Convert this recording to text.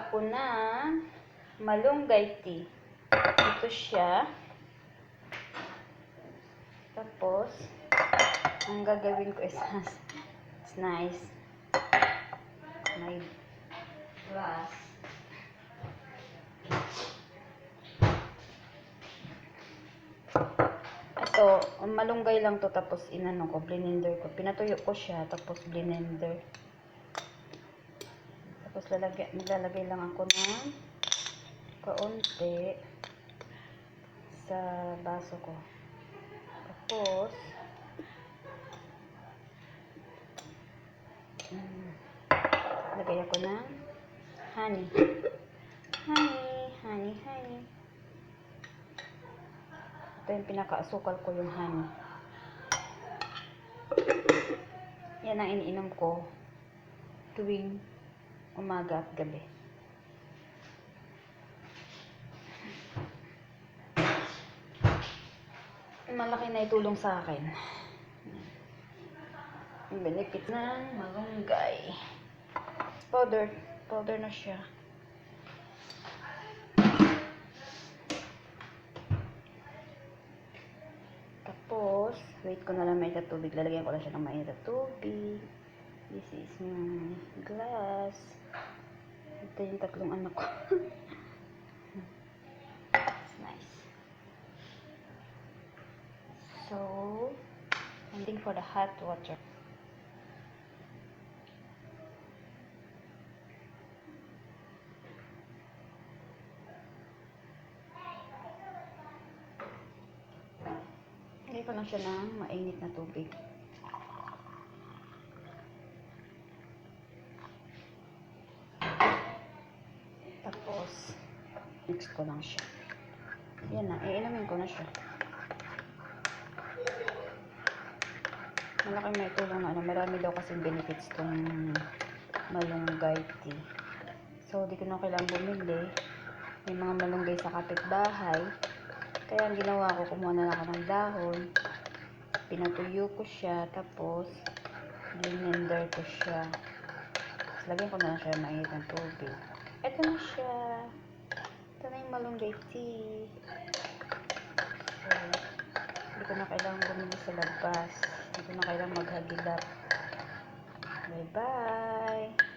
ako ng malunggay tea. Ito siya. Tapos, ang gagawin ko is, it's nice. May glass. Ito, malunggay lang to, tapos inano ko, blender ko. Pinatuyo ko siya, tapos blender. Tapos lalagay lang ako ng kaunti sa baso ko. Tapos, lagay ako ng honey. Honey. Ito yung pinaka-asukal ko, yung honey. Yan ang iniinom ko tuwing umaga at gabi. Malaki na itulong sa akin. Ang benefit ng malunggay. Powder na siya. Tapos, wait ko na lang mainit na tubig. Lalagyan ko lang siya ng mainit na tubig. This is my glass. Ito yung tatlong anak ko. It's nice. So, waiting for the hot water. Lagay ko lang siya ng mainit na tubig. Tapos, mix ko lang siya. Yan na, iinumin ko na siya. Malaking may tulong na marami daw kasing benefits tong malunggay tea. So, di ko na kailangang bumili. May mga malunggay sa kapitbahay. Kaya ang ginawa ko, kumuha na lang ako ng dahon. Pinatuyo ko siya, tapos blender ko siya. Tapos lagyan ko na lang siya ng mainit ng tubig. Ito na siya. Ito na yung malunggay tea. So, hindi ko na kailangang bumili sa labas. Hindi ko na kailangang maghagilap. Bye-bye!